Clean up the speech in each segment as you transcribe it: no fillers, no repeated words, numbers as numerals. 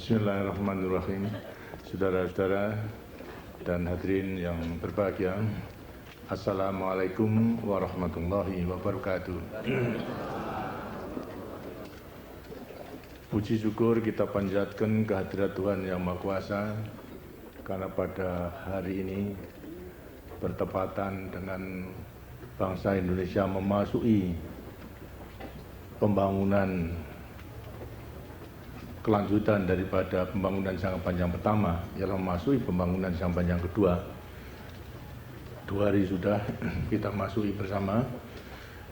Bismillahirrahmanirrahim. Saudara-saudara dan hadirin yang berbahagia, Assalamualaikum warahmatullahi wabarakatuh. Puji syukur kita panjatkan kehadirat Tuhan Yang Maha Kuasa, karena pada hari ini bertepatan dengan bangsa Indonesia memasuki pembangunan kelanjutan daripada pembangunan jangka panjang pertama, ialah memasuki pembangunan jangka panjang kedua. 2 hari sudah kita masuki bersama,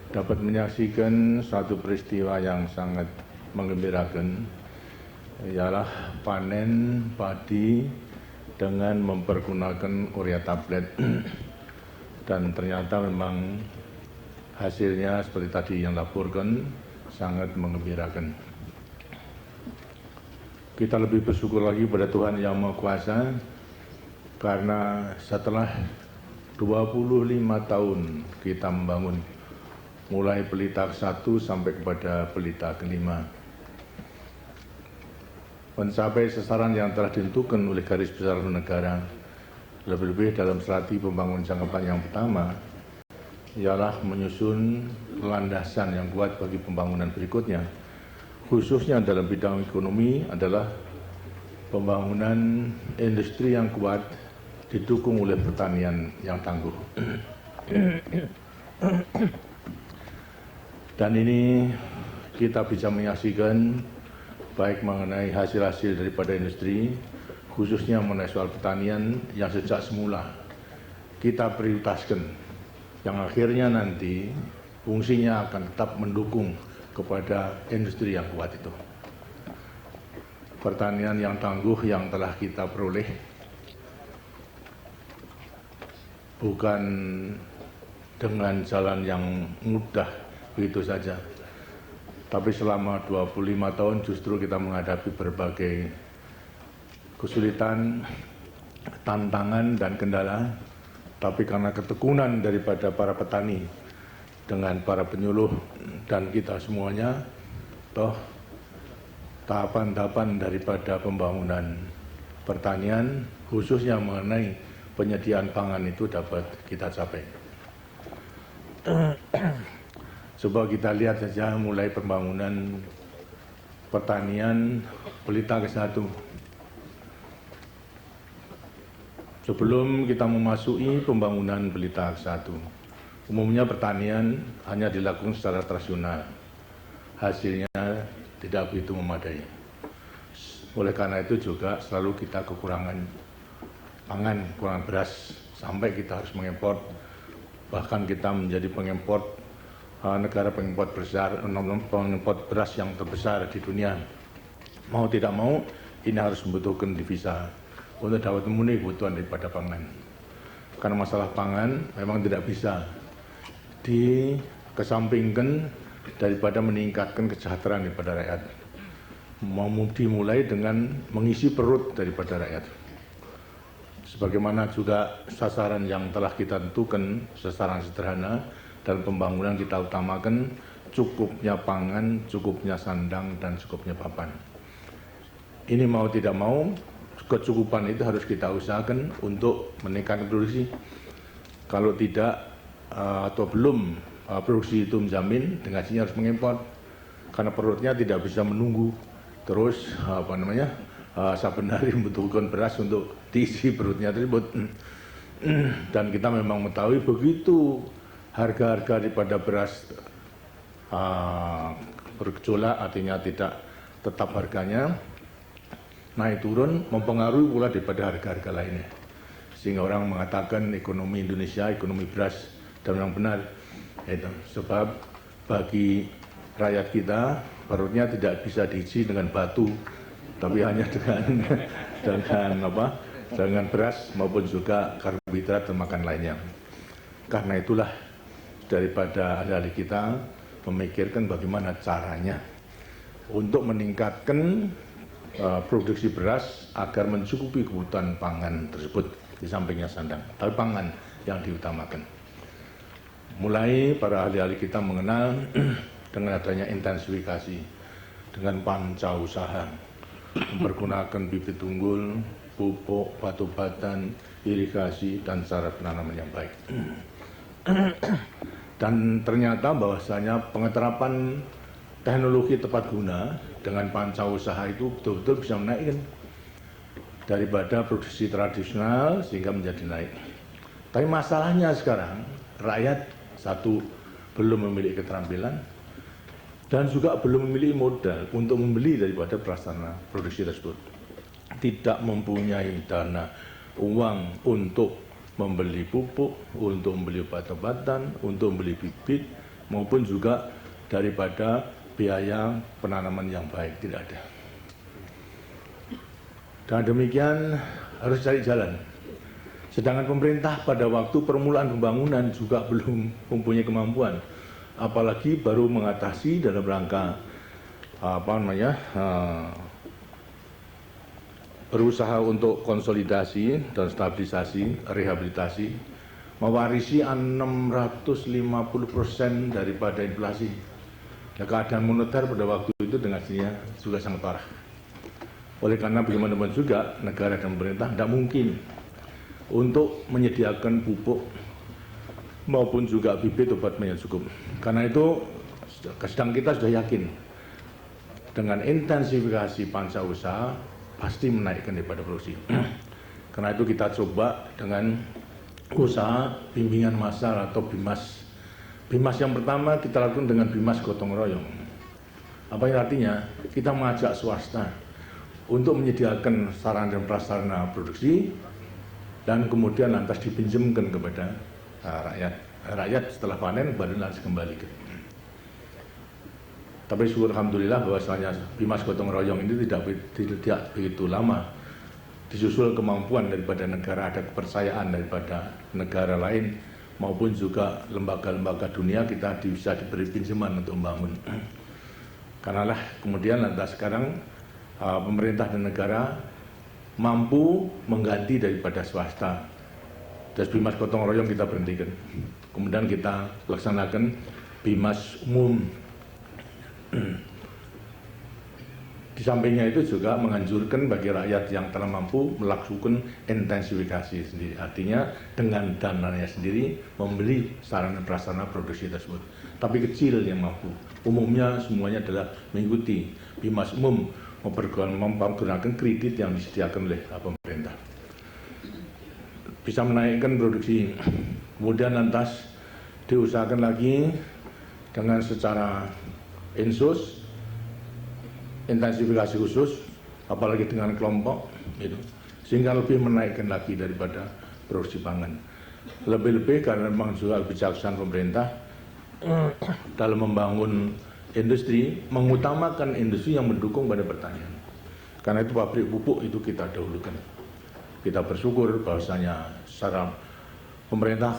dapat menyaksikan satu peristiwa yang sangat menggembirakan, ialah panen padi dengan mempergunakan urea tablet. Dan ternyata memang hasilnya seperti tadi yang laporkan sangat menggembirakan. Kita lebih bersyukur lagi pada Tuhan Yang Maha Kuasa, karena setelah 25 tahun kita membangun, mulai pelita ke-1 sampai kepada pelita ke-5, mencapai sasaran yang telah ditentukan oleh garis besar negara, lebih-lebih dalam strategi pembangunan jangka panjang pertama, ialah menyusun landasan yang kuat bagi pembangunan berikutnya. Khususnya dalam bidang ekonomi adalah pembangunan industri yang kuat didukung oleh pertanian yang tangguh. Dan ini kita bisa menyaksikan baik mengenai hasil-hasil daripada industri, khususnya mengenai soal pertanian yang sejak semula kita prioritaskan, yang akhirnya nanti fungsinya akan tetap mendukung kepada industri yang kuat itu. Pertanian yang tangguh yang telah kita peroleh bukan dengan jalan yang mudah begitu saja, tapi selama 25 tahun justru kita menghadapi berbagai kesulitan, tantangan dan kendala, tapi karena ketekunan daripada para petani dengan para penyuluh dan kita semuanya, toh tahapan-tahapan daripada pembangunan pertanian, khususnya mengenai penyediaan pangan itu dapat kita capai. Coba kita lihat saja mulai pembangunan pertanian pelita ke-1. Sebelum kita memasuki pembangunan pelita ke-1, umumnya pertanian hanya dilakukan secara tradisional, hasilnya tidak begitu memadai. Oleh karena itu juga selalu kita kekurangan pangan, kurang beras, sampai kita harus mengimpor, bahkan kita menjadi pengimpor negara pengimpor besar, pengimpor beras yang terbesar di dunia. Mau tidak mau, ini harus membutuhkan devisa untuk dapat memenuhi kebutuhan daripada pangan. Karena masalah pangan memang tidak bisa dikesampingkan daripada meningkatkan kesejahteraan daripada rakyat. Mau dimulai dengan mengisi perut daripada rakyat. Sebagaimana juga sasaran yang telah kita tentukan, sasaran sederhana, dan pembangunan kita utamakan cukupnya pangan, cukupnya sandang, dan cukupnya papan. Ini mau tidak mau, kecukupan itu harus kita usahakan untuk meningkatkan produksi. Kalau tidak atau belum produksi itu menjamin, dengan sini harus mengimpor, karena perutnya tidak bisa menunggu terus saben hari membutuhkan beras untuk diisi perutnya tersebut. Dan kita memang mengetahui begitu harga-harga daripada beras bergejolak, artinya tidak tetap harganya, naik turun, mempengaruhi pula daripada harga-harga lainnya, sehingga orang mengatakan ekonomi Indonesia, ekonomi beras, dan yang benar itu sebab bagi rakyat kita perutnya tidak bisa diisi dengan batu, tapi hanya dengan beras maupun juga karbohidrat dan makan lainnya. Karena itulah daripada ahli-ahli kita memikirkan bagaimana caranya untuk meningkatkan produksi beras agar mencukupi kebutuhan pangan tersebut, di sampingnya sandang, tapi pangan yang diutamakan. Mulai para ahli-ahli kita mengenal dengan adanya intensifikasi, dengan pancausaha, mempergunakan bibit unggul, pupuk, batu-batan, irigasi, dan cara penanaman yang baik. Dan ternyata bahwasanya pengeterapan teknologi tepat guna dengan pancausaha itu betul-betul bisa menaikkan daripada produksi tradisional sehingga menjadi naik. Tapi masalahnya sekarang rakyat satu belum memiliki keterampilan dan juga belum memiliki modal untuk membeli daripada prasarana produksi tersebut. Tidak mempunyai dana uang untuk membeli pupuk, untuk membeli obat-obatan, untuk membeli bibit, maupun juga daripada biaya penanaman yang baik, tidak ada. Dan demikian harus cari jalan. Sedangkan pemerintah pada waktu permulaan pembangunan juga belum mempunyai kemampuan, apalagi baru mengatasi dalam rangka berusaha untuk konsolidasi dan stabilisasi, rehabilitasi, mewarisi 650% daripada inflasi. Dan keadaan moneter pada waktu itu dengan sendirinya juga sangat parah. Oleh karena bagaimanapun juga negara dan pemerintah tidak mungkin untuk menyediakan pupuk maupun juga bibit obat yang cukup. Karena itu sedang kita sudah yakin dengan intensifikasi pancausaha pasti menaikkan daripada produksi. Karena itu kita coba dengan usaha bimbingan massal atau BIMAS. BIMAS yang pertama kita lakukan dengan BIMAS gotong royong. Apa yang artinya? Kita mengajak swasta untuk menyediakan sarana dan prasarana produksi dan kemudian lantas dipinjamkan kepada rakyat. Rakyat setelah panen baru lantas kembalikan. Tapi syukur alhamdulillah bahwasanya BIMAS gotong royong ini tidak begitu lama disusul kemampuan daripada negara, ada kepercayaan daripada negara lain maupun juga lembaga-lembaga dunia kita bisa diberi pinjaman untuk membangun. Karenalah kemudian lantas sekarang pemerintah dan negara mampu mengganti daripada swasta. Dan BIMAS gotong royong kita berhentikan. Kemudian kita laksanakan BIMAS umum. Di sampingnya itu juga menganjurkan bagi rakyat yang telah mampu melakukan intensifikasi sendiri. Artinya dengan dananya sendiri membeli sarana prasarana produksi tersebut. Tapi kecil yang mampu. Umumnya semuanya adalah mengikuti BIMAS umum menggunakan kredit yang disediakan oleh pemerintah. Bisa menaikkan produksi. Kemudian lantas diusahakan lagi dengan secara insus, intensifikasi khusus, apalagi dengan kelompok, gitu, sehingga lebih menaikkan lagi daripada produksi pangan. Lebih-lebih karena memang juga kebijaksanaan pemerintah dalam membangun industri, mengutamakan industri yang mendukung pada pertanian. Karena itu pabrik pupuk itu kita dahulukan. Kita bersyukur bahwasanya secara pemerintah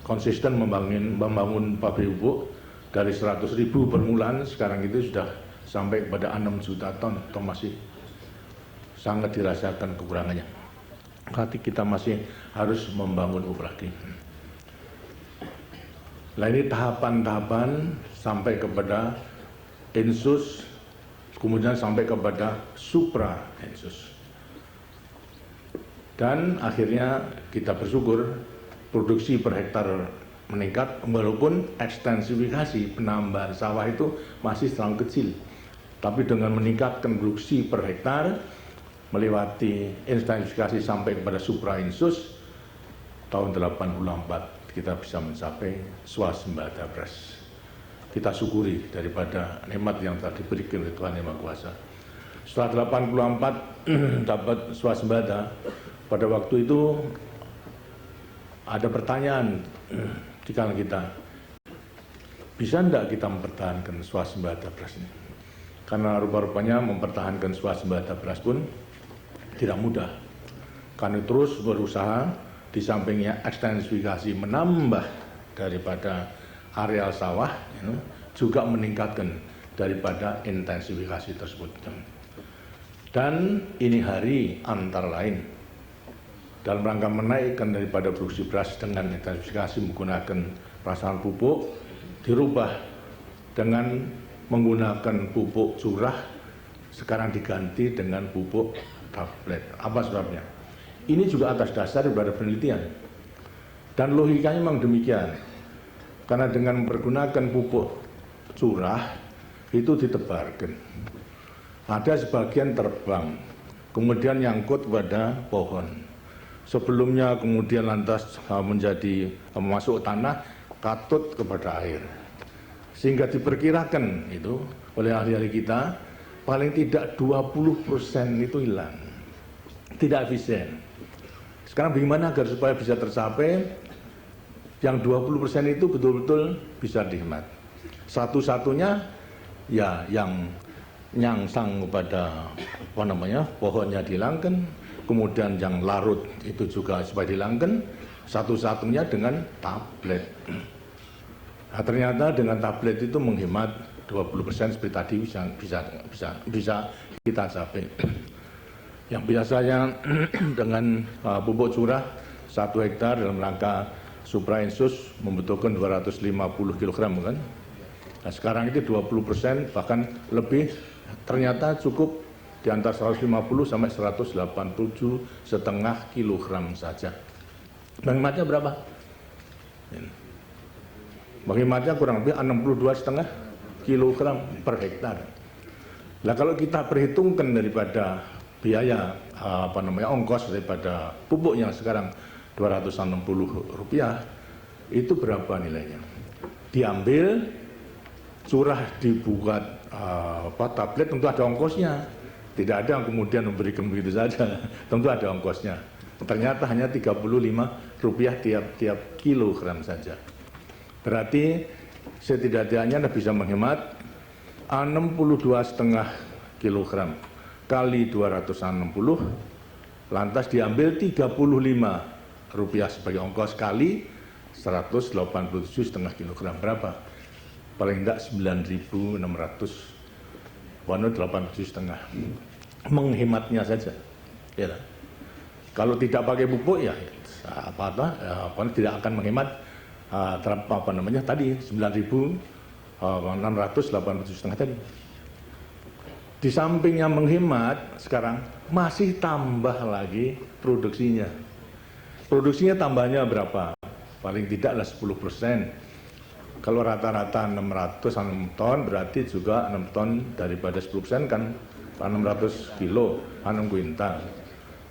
konsisten membangun pabrik pupuk dari 100.000 per bulan, sekarang itu sudah sampai kepada 6 juta ton, atau masih sangat dirasakan kekurangannya. Berarti kita masih harus membangun pupuk lagi. Nah ini tahapan-tahapan sampai kepada insus, kemudian sampai kepada supra insus. Dan akhirnya kita bersyukur produksi per hektar meningkat, walaupun ekstensifikasi penambahan sawah itu masih terlalu kecil. Tapi dengan meningkatkan produksi per hektar, melewati intensifikasi sampai kepada suprainsus, tahun 84 kita bisa mencapai swasembada beras. Kita syukuri daripada nikmat yang telah diberikan oleh Tuhan Yang Maha Kuasa. Setelah 84 dapat swasembada, pada waktu itu ada pertanyaan di kalangan kita, bisa enggak kita mempertahankan swasembada beras ini? Karena rupa-rupanya mempertahankan swasembada beras pun tidak mudah. Kami terus berusaha, di sampingnya ekstensifikasi menambah daripada areal sawah, juga meningkatkan daripada intensifikasi tersebut. Dan ini hari antara lain dalam rangka menaikkan daripada produksi beras dengan intensifikasi menggunakan prasarana pupuk, dirubah dengan menggunakan pupuk curah sekarang diganti dengan pupuk tablet. Apa sebabnya? Ini juga atas dasar daripada penelitian. Dan logikanya memang demikian. Karena dengan mempergunakan pupuk curah itu ditebarkan. Ada sebagian terbang, kemudian nyangkut pada pohon. Sebelumnya kemudian lantas menjadi masuk tanah, katut kepada air. Sehingga diperkirakan itu oleh ahli-ahli kita, paling tidak 20% itu hilang. Tidak efisien. Sekarang bagaimana agar supaya bisa tercapai yang 20% itu betul-betul bisa dihemat. Satu-satunya ya yang nyangsang kepada pohonnya dihilangkan, kemudian yang larut itu juga supaya dihilangkan, satu-satunya dengan tablet. Nah, ternyata dengan tablet itu menghemat 20% seperti tadi bisa kita capai. Yang biasanya dengan pupuk curah 1 hektar dalam rangka Supraensus membutuhkan 250 kg kan. Nah, sekarang itu 20% bahkan lebih ternyata cukup di antara 150 sampai 187,5 kg saja. Menghematnya berapa? Menghematnya kurang lebih 62,5 kg per hektar. Nah, kalau kita perhitungkan daripada biaya ongkos daripada pupuk yang sekarang Rp260, itu berapa nilainya? Diambil curah dibuat tablet, tentu ada ongkosnya. Tidak ada yang kemudian memberikan begitu saja, tentu ada ongkosnya. Ternyata hanya Rp35 tiap kilogram saja. Berarti setidaknya Anda bisa menghemat 62,5 kg kali 260, lantas diambil Rp35 sebagai ongkos kali 187,5 kg. Berapa? Paling tidak 9.687,5. Menghematnya saja. Ya. Kalau tidak pakai pupuk ya tidak akan menghemat tadi 9.687,5 tadi. Di sampingnya menghemat, sekarang masih tambah lagi produksinya. Produksinya tambahnya berapa? Paling tidaklah 10%. Kalau rata-rata 600 ton, berarti juga 6 ton daripada 10% kan 600 kilo, 6 kuintal.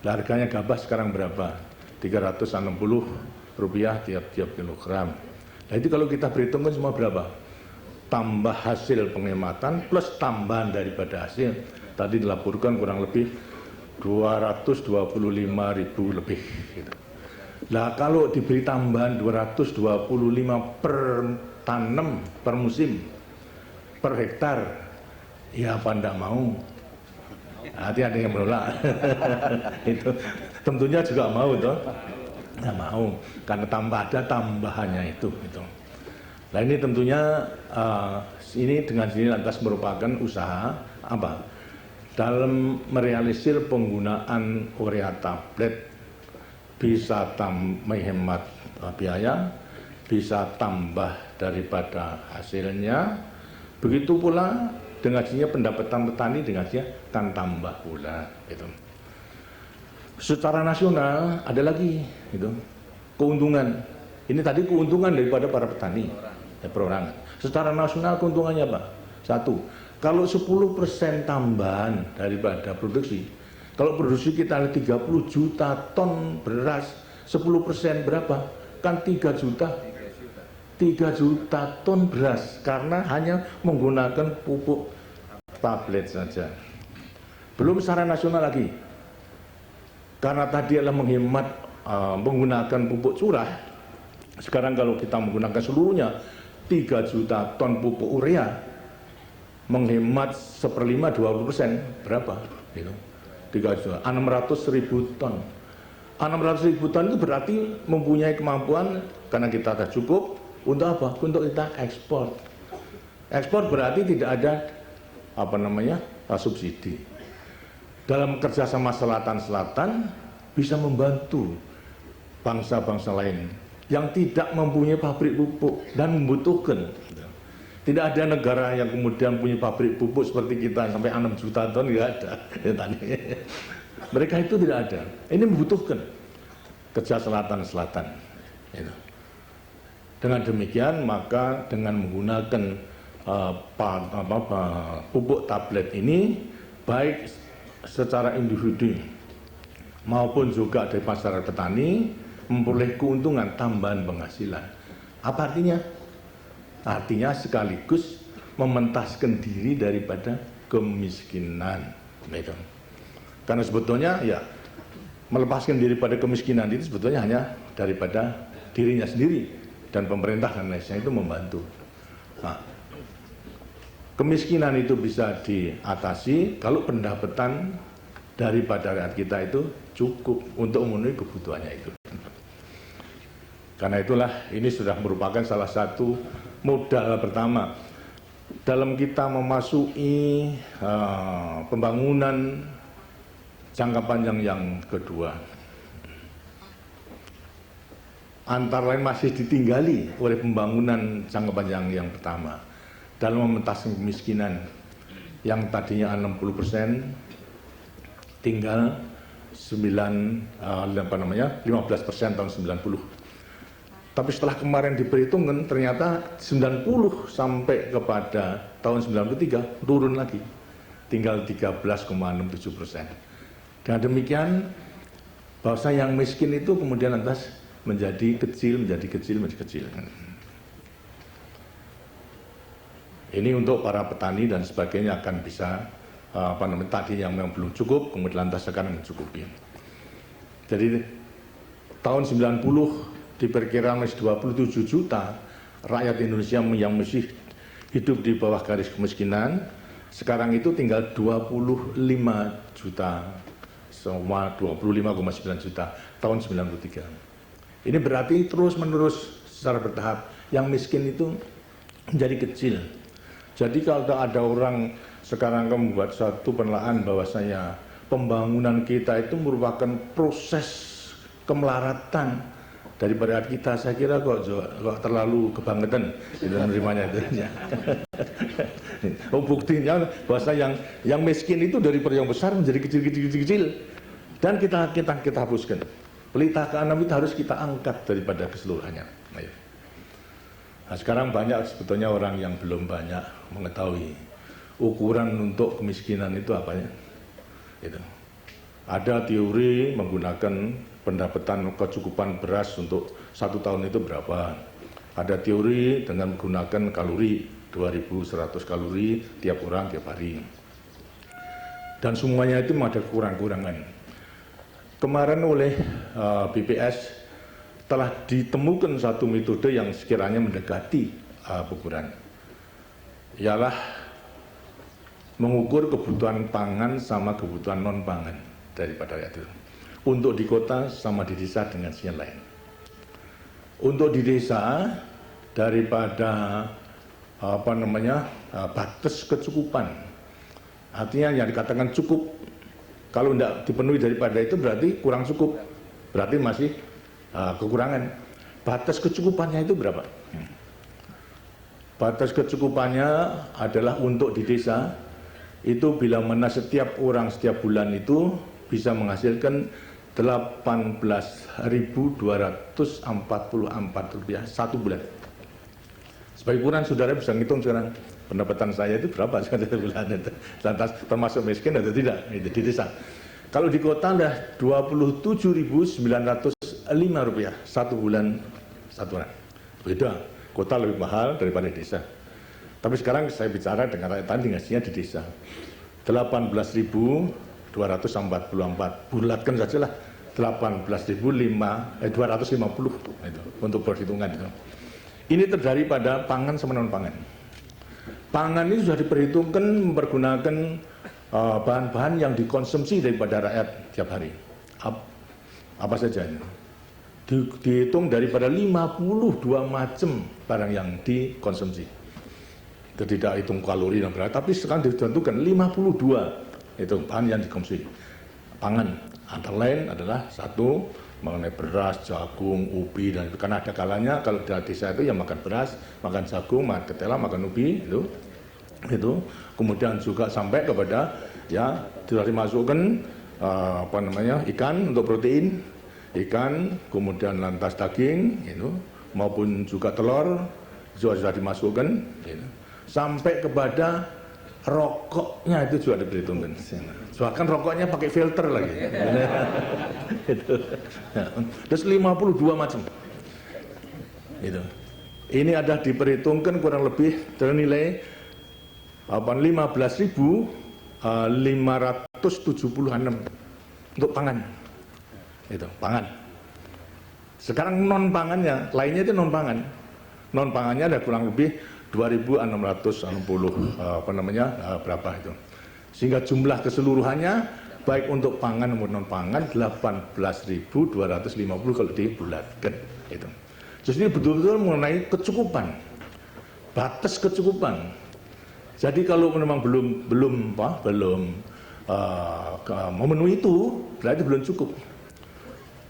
Nah, harganya gabah sekarang berapa? Rp360 tiap kilogram. Nah, itu kalau kita perhitungkan semua berapa? Tambah hasil penghematan plus tambahan daripada hasil. Tadi dilaporkan kurang lebih 225.000 lebih. Gitu. Nah, kalau diberi tambahan 225 per tanam per musim per hektar, ya apa enggak mau? Hati ada yang menolak. Itu tentunya juga mau toh. Nggak mau, karena ada tambahannya itu. Gitu. Nah, ini tentunya ini dengan sini lantas merupakan usaha apa? Dalam merealisir penggunaan urea tablet bisa menghemat biaya, bisa tambah daripada hasilnya. Begitu pula dengan sini pendapatan petani dengan sini akan tambah pula. Gitu. Secara nasional ada lagi gitu, keuntungan. Ini tadi keuntungan daripada para petani. Perorangan. Secara nasional keuntungannya apa? Satu, kalau 10% tambahan daripada produksi, kalau produksi kita 30 juta ton beras, 10% berapa? Kan 3 juta. 3 juta ton beras karena hanya menggunakan pupuk tablet saja. Belum secara nasional lagi. Karena tadi adalah menghemat menggunakan pupuk curah. Sekarang kalau kita menggunakan seluruhnya 3 juta ton pupuk urea, menghemat 1/5 20%, berapa? Gitu. 3 juta, 600.000 ton. 600.000 ton itu berarti mempunyai kemampuan karena kita sudah cukup untuk apa? Untuk kita ekspor. Ekspor berarti tidak ada subsidi. Dalam kerjasama selatan-selatan bisa membantu bangsa-bangsa lain yang tidak mempunyai pabrik pupuk dan membutuhkan. Tidak ada negara yang kemudian punya pabrik pupuk seperti kita sampai 6 juta ton, tidak ada. Mereka itu tidak ada. Ini membutuhkan kerja selatan-selatan. Dengan demikian maka dengan menggunakan pupuk tablet ini baik secara individu maupun juga dari masyarakat petani memperoleh keuntungan tambahan penghasilan. Apa artinya? Artinya sekaligus mementaskan diri daripada kemiskinan. Karena sebetulnya ya melepaskan diri pada kemiskinan itu sebetulnya hanya daripada dirinya sendiri dan pemerintah dan lainnya itu membantu. Nah, kemiskinan itu bisa diatasi kalau pendapatan daripada rakyat kita itu cukup untuk memenuhi kebutuhannya itu. Karena itulah ini sudah merupakan salah satu modal pertama dalam kita memasuki pembangunan jangka panjang yang kedua. Antara lain masih ditinggali oleh pembangunan jangka panjang yang pertama dalam mementaskan kemiskinan yang tadinya 60% tinggal 15% tahun 90. Tapi setelah kemarin diperhitungkan ternyata 90 sampai kepada tahun 93 turun lagi, tinggal 13,67%. Dan demikian bahwa yang miskin itu kemudian lantas menjadi kecil. Ini untuk para petani dan sebagainya akan bisa tadi yang memang belum cukup kemudian lantas akan mencukupi. Jadi tahun 90 diperkirakan masih 27 juta rakyat Indonesia yang masih hidup di bawah garis kemiskinan. Sekarang itu tinggal 25 juta, semua 25,9 juta tahun 93. Ini berarti terus menerus secara bertahap yang miskin itu menjadi kecil. Jadi kalau ada orang sekarang membuat satu penelaahan bahwasanya pembangunan kita itu merupakan proses kemelaratan daripada kita, saya kira kok terlalu kebangetan menerimanya itu. Buktinya bahwa yang miskin itu daripada yang besar menjadi kecil dan kita hapuskan. Pelita ke-6 itu harus kita angkat daripada keseluruhannya. Nah, sekarang banyak sebetulnya orang yang belum banyak mengetahui ukuran untuk kemiskinan itu apanya. Ada teori menggunakan pendapatan kecukupan beras untuk 1 tahun itu berapa. Ada teori dengan menggunakan kalori, 2100 kalori tiap orang tiap hari. Dan semuanya itu ada kurang-kurangan. Kemarin oleh BPS telah ditemukan satu metode yang sekiranya mendekati ukuran. Ialah mengukur kebutuhan pangan sama kebutuhan non-pangan daripada rakyat itu. Untuk di kota sama di desa dengan yang lain. Untuk di desa daripada batas kecukupan, artinya yang dikatakan cukup, kalau tidak dipenuhi daripada itu berarti kurang cukup, berarti masih kekurangan. Batas kecukupannya itu berapa? Batas kecukupannya adalah untuk di desa itu bila mana setiap orang setiap bulan itu bisa menghasilkan 18.244 rupiah satu bulan. Sebagai ukuran saudara bisa ngitung sekarang pendapatan saya itu berapa satu bulan itu, lantas termasuk miskin atau tidak itu di desa. Kalau di kota adalah 27.905 rupiah satu bulan satu orang. Beda, kota lebih mahal daripada desa. Tapi sekarang saya bicara dengan rakyat tani ngasihnya di desa 18.244, bulatkan sajalah 18.250 itu untuk perhitungan itu. Ini terdiri pada pangan sama non pangan. Pangan ini sudah diperhitungkan mempergunakan bahan-bahan yang dikonsumsi daripada rakyat tiap hari. Apa saja ini? Dihitung daripada 52 macam barang yang dikonsumsi. Itu tidak hitung kalori dan berat, tapi sekarang ditentukan 52 itu bahan yang dikonsumsi. Pangan antara lain adalah 1 mengenai beras, jagung, ubi, dan karena ada kalanya kalau di desa itu ya makan beras, makan jagung, makan ketela, makan ubi itu kemudian juga sampai kepada ya sudah dimasukkan ikan untuk protein, ikan, kemudian lantas daging itu maupun juga telur juga sudah dimasukkan sampai kepada rokoknya itu juga diperhitungkan. Bahkan rokoknya pakai filter lagi. Itu. Terus 52 macam. Itu. Ini ada diperhitungkan kurang lebih ternilai 15.576 untuk pangan. Itu, pangan. Sekarang non pangannya, lainnya itu non pangan. Non pangannya ada kurang lebih 2.660 berapa itu. Sehingga jumlah keseluruhannya baik untuk pangan maupun non pangan 18.250 kalau dibulatkan itu. Jadi betul-betul mengenai kecukupan, batas kecukupan. Jadi kalau memang belum memenuhi itu berarti belum cukup.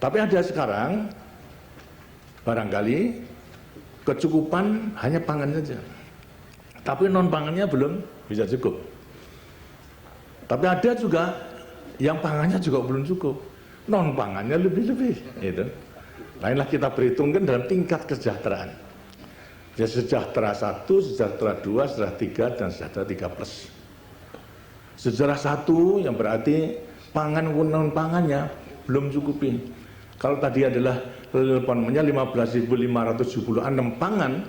Tapi ada sekarang barangkali kecukupan hanya pangan saja, tapi non pangannya belum bisa cukup. Tapi ada juga yang pangannya juga belum cukup, non pangannya lebih-lebih. Itu. Lainlah kita perhitungkan dalam tingkat kesejahteraan. Ya, sejahtera 1, sejahtera 2, sejahtera 3, dan sejahtera 3 plus. Sejahtera 1 yang berarti pangan non pangannya belum cukupi. Kalau tadi adalah 15.576 pangan,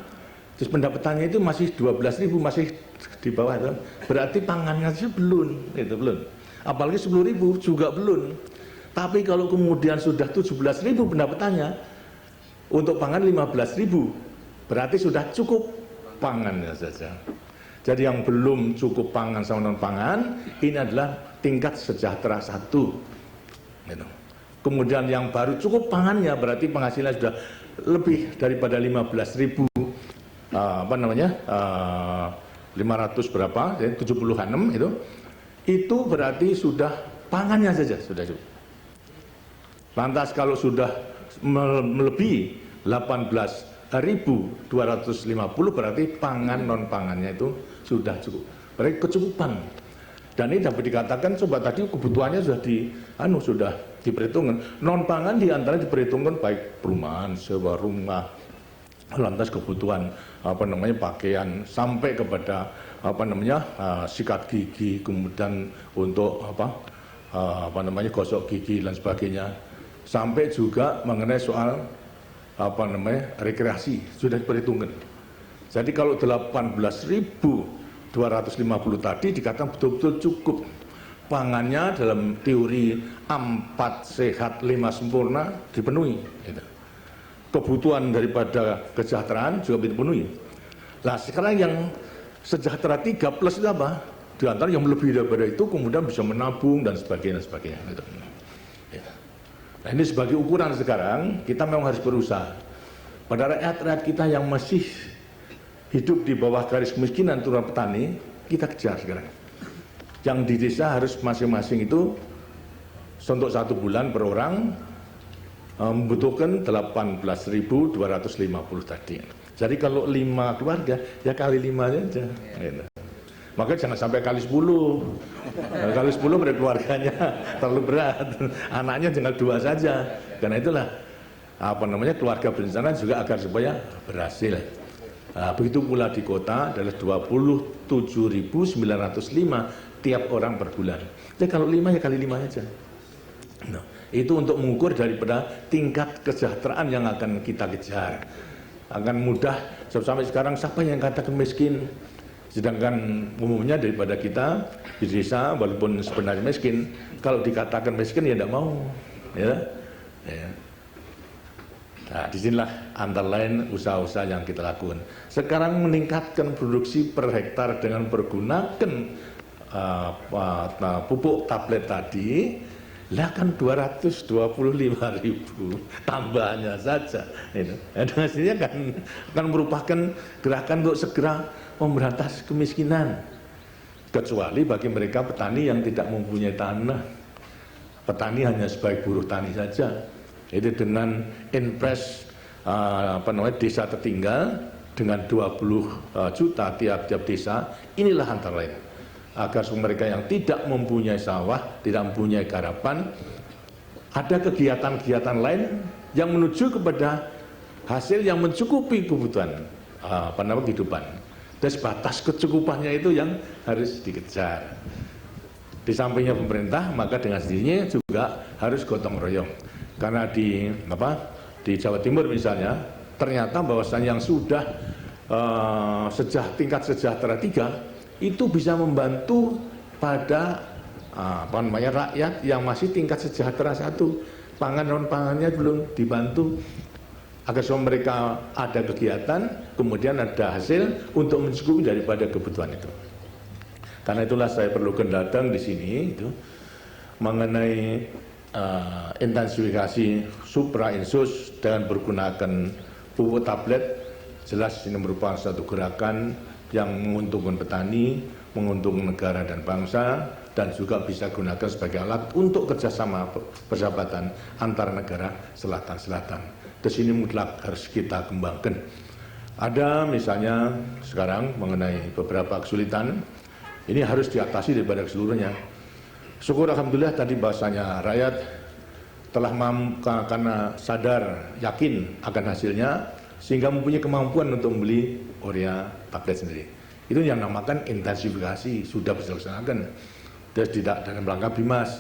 terus pendapatannya itu masih 12.000, masih di bawah itu. Berarti pangannya sih belum, itu belum. Apalagi 10.000 juga belum. Tapi kalau kemudian sudah 17.000 pendapatannya, untuk pangan 15.000, berarti sudah cukup pangannya saja. Jadi yang belum cukup pangan sama non pangan, ini adalah tingkat sejahtera 1. Gitu. Kemudian yang baru cukup pangannya berarti penghasilan sudah lebih daripada 15.000 500 berapa 76 itu berarti sudah pangannya saja sudah cukup. Lantas kalau sudah melebihi 18.250 berarti pangan non pangannya itu sudah cukup. Berarti kecukupan. Dan ini dapat dikatakan coba tadi kebutuhannya sudah diperhitungkan. Non pangan diantara diperhitungkan baik perumahan, sewa rumah, lantas kebutuhan pakaian sampai kepada sikat gigi, kemudian untuk gosok gigi dan sebagainya, sampai juga mengenai soal rekreasi sudah diperhitungkan. Jadi kalau 18.250 tadi dikatakan betul-betul cukup pangannya dalam teori 4 sehat 5 sempurna dipenuhi. Kebutuhan daripada kesejahteraan juga dipenuhi. Nah sekarang yang sejahtera 3 plus itu apa? Di antara yang lebih daripada itu kemudian bisa menabung dan sebagainya. Nah ini sebagai ukuran sekarang kita memang harus berusaha. Pada rakyat-rakyat kita yang masih hidup di bawah garis kemiskinan terutama petani, kita kejar sekarang. Yang di desa harus masing-masing itu untuk 1 bulan per orang membutuhkan 18.250 tadi. Jadi kalau 5 keluarga ya kali 5 saja. Maka jangan sampai kali 10. Kali 10 pada keluarganya terlalu berat. Anaknya tinggal 2 saja. Karena itulah keluarga berencana juga agar supaya berhasil. Begitu pula di kota adalah 27.905 tiap orang per bulan. Jadi kalau 5 ya kali 5 saja. Nah, itu untuk mengukur daripada tingkat kesejahteraan yang akan kita kejar. Akan mudah sampai sekarang siapa yang katakan miskin, sedangkan umumnya daripada kita di desa walaupun sebenarnya miskin, kalau dikatakan miskin ya tidak mau, ya. Nah, disinilah antara lain usaha-usaha yang kita lakukan. Sekarang meningkatkan produksi per hektar dengan menggunakan pupuk tablet tadi, lah kan 225.000 tambahannya saja. Dan hasilnya kan merupakan gerakan untuk segera memberantas kemiskinan. Kecuali bagi mereka petani yang tidak mempunyai tanah. Petani hanya sebagai buruh tani saja. itu dengan Inpres desa tertinggal dengan 20 juta tiap-tiap desa. Inilah antara lain agar mereka yang tidak mempunyai sawah, tidak mempunyai garapan, ada kegiatan-kegiatan lain yang menuju kepada hasil yang mencukupi kebutuhan kehidupan. Dan sebatas kecukupannya itu yang harus dikejar. Di sampingnya pemerintah, maka dengan sendirinya juga harus gotong royong. Karena di Jawa Timur misalnya, ternyata bahwasannya yang sudah tingkat sejahtera 3 itu bisa membantu pada rakyat yang masih tingkat sejahtera 1, pangan non pangannya belum dibantu, agar semua mereka ada kegiatan, kemudian ada hasil untuk mencukupi daripada kebutuhan itu. Karena itulah saya perlukan datang di sini itu mengenai intensifikasi supra-insus dengan menggunakan pupuk tablet. Jelas ini merupakan suatu gerakan yang menguntungkan petani, menguntungkan negara dan bangsa, dan juga bisa gunakan sebagai alat untuk kerjasama persahabatan antara negara selatan-selatan. Di sini mutlak harus kita kembangkan. Ada misalnya sekarang mengenai beberapa kesulitan, ini harus diatasi daripada keseluruhannya. Syukur alhamdulillah tadi bahasanya rakyat telah karena sadar, yakin akan hasilnya, sehingga mempunyai kemampuan untuk membeli urea tablet sendiri. Itu yang namakan intensifikasi, sudah bisa dilaksanakan. Dan tidak dalam rangka BIMAS.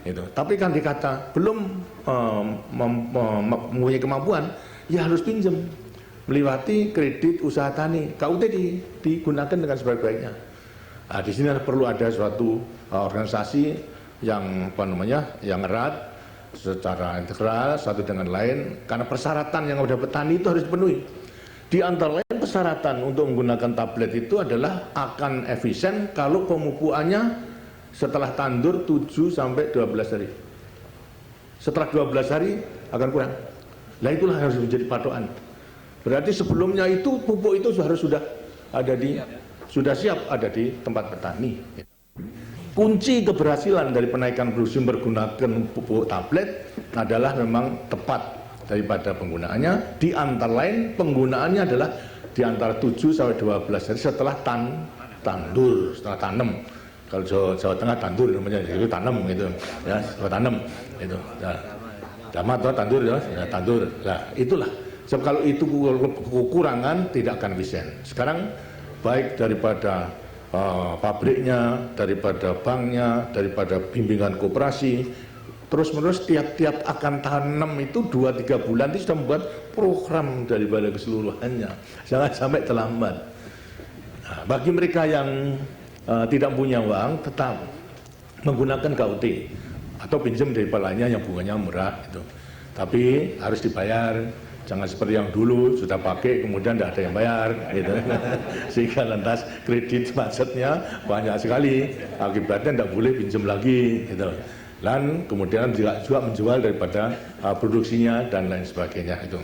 Itu. Tapi kan dikata belum mempunyai kemampuan, ya harus pinjam melewati kredit usaha tani, KUT digunakan dengan sebaik-baiknya. Nah, di sini perlu ada suatu organisasi yang yang erat secara integral satu dengan lain, karena persyaratan yang ada petani itu harus dipenuhi. Di antara lain persyaratan untuk menggunakan tablet itu adalah akan efisien kalau pemupukannya setelah tandur 7 sampai 12 hari. Setelah 12 hari akan kurang. Nah itulah harus menjadi patokan. Berarti sebelumnya itu pupuk itu harus sudah siap ada di tempat petani. Kunci keberhasilan dari penaikan produksi menggunakan pupuk tablet adalah memang tepat daripada penggunaannya. Di antara lain penggunaannya adalah di antara 7 sampai 12 hari setelah tandur, setelah tanam. Kalau Jawa Tengah tandur namanya, itu tanam gitu, ya, tanam itu. Damat atau tandur ya, tandur. Nah, itulah. Sebab kalau itu kekurangan tidak akan efisien. Sekarang baik daripada pabriknya, daripada banknya, daripada bimbingan koperasi, terus-menerus tiap-tiap akan tanam itu 2-3 bulan itu sudah membuat program daripada keseluruhannya. Jangan sampai terlambat. Nah, bagi mereka yang tidak punya uang, tetap menggunakan KUT atau pinjam dari lainnya yang bunganya murah itu. Tapi harus dibayar. Jangan seperti yang dulu sudah pakai kemudian tidak ada yang bayar gitu. Sehingga lantas kredit macetnya banyak sekali, akibatnya tidak boleh pinjam lagi gitu. Dan kemudian juga menjual daripada produksinya dan lain sebagainya itu.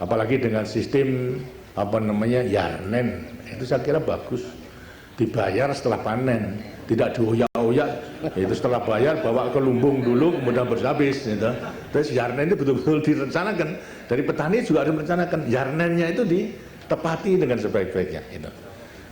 Apalagi dengan sistem yarnen, itu saya kira bagus, dibayar setelah panen, tidak dioyak-oyak, itu setelah bayar bawa ke lumbung dulu kemudian habis gitu. Terus yarnen itu betul-betul direncanakan, dari petani juga harus merencanakan yarnennya itu ditepati dengan sebaik-baiknya gitu.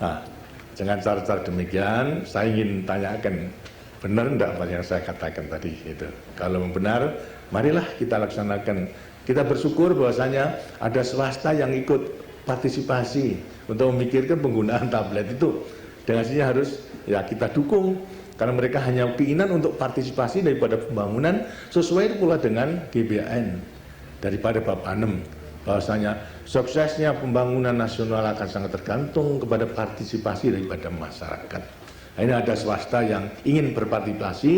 Nah, dengan cara-cara demikian saya ingin tanyakan, benar enggak apa yang saya katakan tadi itu? Kalau benar, marilah kita laksanakan. Kita bersyukur bahwasanya ada swasta yang ikut partisipasi untuk memikirkan penggunaan tablet itu. Dengan sini harus ya kita dukung, karena mereka hanya keinginan untuk partisipasi daripada pembangunan sesuai pula dengan GBHN daripada Bapak Anem, bahwasanya suksesnya pembangunan nasional akan sangat tergantung kepada partisipasi daripada masyarakat. Nah, ini ada swasta yang ingin berpartisipasi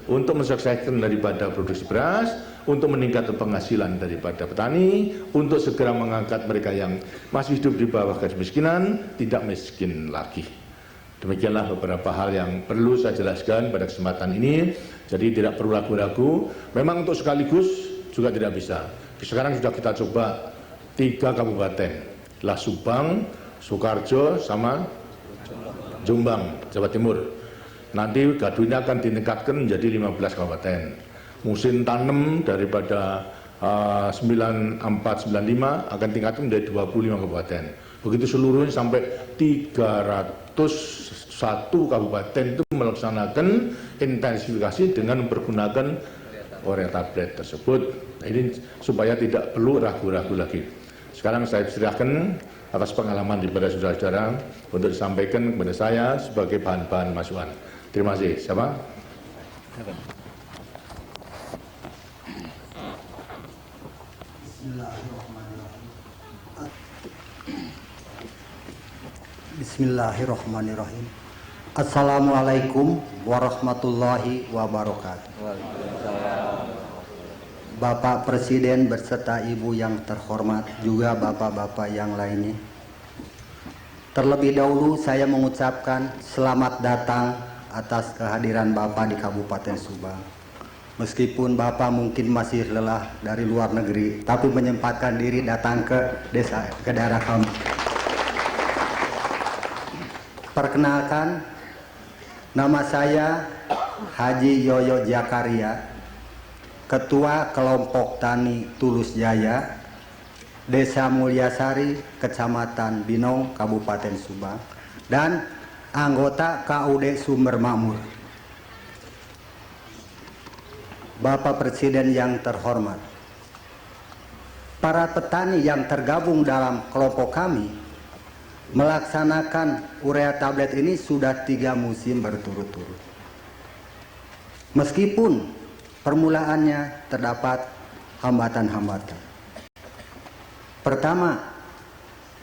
untuk mensukseskan daripada produksi beras, untuk meningkatkan penghasilan daripada petani, untuk segera mengangkat mereka yang masih hidup di bawah garis kemiskinan tidak miskin lagi. Demikianlah beberapa hal yang perlu saya jelaskan pada kesempatan ini. Jadi tidak perlu ragu-ragu. Memang untuk sekaligus juga tidak bisa. Sekarang sudah kita coba 3 kabupaten, lah Subang, Sukoharjo, sama Jombang, Jawa Timur. Nanti Gadu ini akan ditingkatkan menjadi 15 kabupaten. Musim tanam daripada 9495 akan tingkatkan menjadi 25 kabupaten. Begitu seluruhnya sampai 301 kabupaten itu melaksanakan intensifikasi dengan mempergunakan urea tablet tersebut. Nah, ini supaya tidak perlu ragu-ragu lagi. Sekarang saya serahkan atas pengalaman daripada saudara-saudara untuk disampaikan kepada saya sebagai bahan-bahan masukan. Terima kasih. Siapa? Bismillahirrahmanirrahim. Assalamualaikum warahmatullahi wabarakatuh. Bapak Presiden berserta Ibu yang terhormat, juga bapak-bapak yang lainnya. Terlebih dahulu saya mengucapkan selamat datang atas kehadiran Bapak di Kabupaten Subang. Meskipun Bapak mungkin masih lelah dari luar negeri, tapi menyempatkan diri datang ke desa, ke daerah kami. Perkenalkan, nama saya Haji Yoyo Jakaria, Ketua Kelompok Tani Tulus Jaya, Desa Mulyasari, Kecamatan Binong, Kabupaten Subang, dan anggota KUD Sumber Makmur. Bapak Presiden yang terhormat, para petani yang tergabung dalam kelompok kami melaksanakan urea tablet ini sudah 3 musim berturut-turut. Meskipun permulaannya terdapat hambatan-hambatan. Pertama,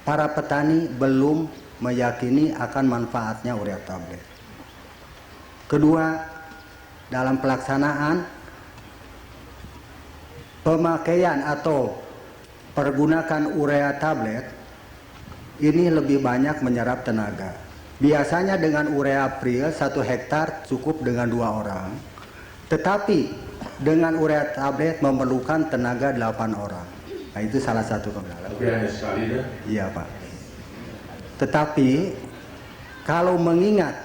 para petani belum meyakini akan manfaatnya urea tablet. Kedua, dalam pelaksanaan pemakaian atau pergunakan urea tablet ini lebih banyak menyerap tenaga. Biasanya dengan urea April 1 hektar cukup dengan 2 orang. Tetapi dengan urea tablet memerlukan tenaga 8 orang. Nah, itu salah satu kendala. Iya, Pak. Tetapi kalau mengingat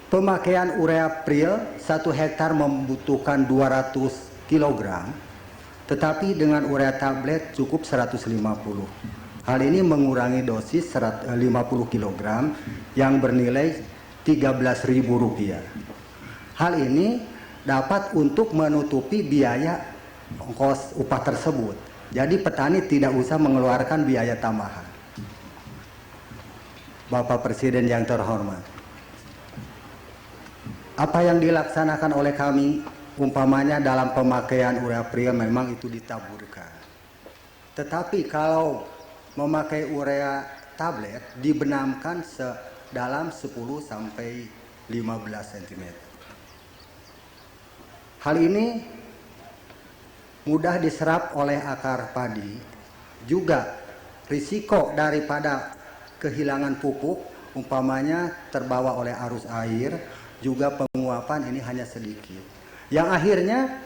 pemakaian urea April 1 hektar membutuhkan 200 kg, tetapi dengan urea tablet cukup 150. Hal ini mengurangi dosis 50 kg yang bernilai Rp13.000. Hal ini dapat untuk menutupi biaya ongkos upah tersebut. Jadi petani tidak usah mengeluarkan biaya tambahan. Bapak Presiden yang terhormat, apa yang dilaksanakan oleh kami umpamanya dalam pemakaian urea April memang itu ditaburkan. Tetapi kalau memakai urea tablet dibenamkan dalam 10 sampai 15 cm. Hal ini mudah diserap oleh akar padi. Juga risiko daripada kehilangan pupuk umpamanya terbawa oleh arus air, juga penguapan ini hanya sedikit. Yang akhirnya